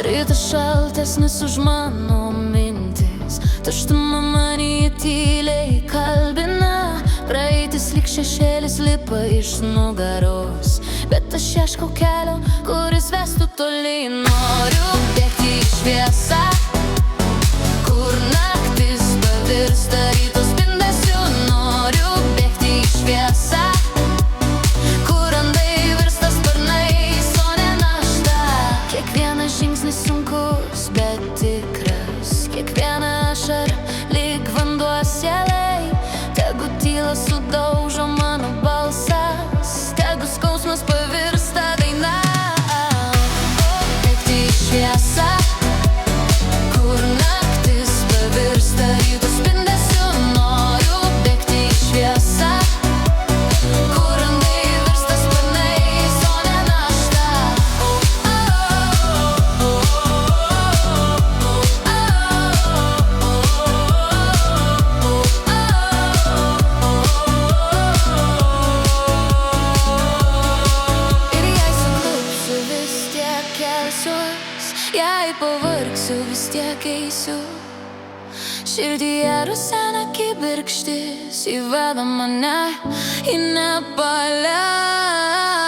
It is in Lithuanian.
Rytas šaltesnis už mano mintis, tuštuma manyje tyliai kalbina. Praeitis lyg šešėlis lipa iš nugaros, bet aš ieškau kelio, kuris vestų tolyn. Noriu bėgti į šviesą, kur naktis pavirsta ryto spindesiu. Noriu bėgti į šviesą, kur randai virsta sparnais, o ne našta. Kiekvienas žingsnis sunkus, bet tikras, kiekviena ašara lyg vanduo sielai. Tegu tyla sudaužo mano balsas, tegu skausmas pavirsta daina. Bėgti į šviesą, kur naktis pavirsta ryto spindesiu. Noriu bėgti į šviesą, kur randai virsta sparnais, o ne našta. Ir jei suklupsiu, vis tiek kelsiuos, jei pavargsiu, vis tiek eisiu. Širdyje rusena kibirkštis, ji veda mane į nepaliaujamą.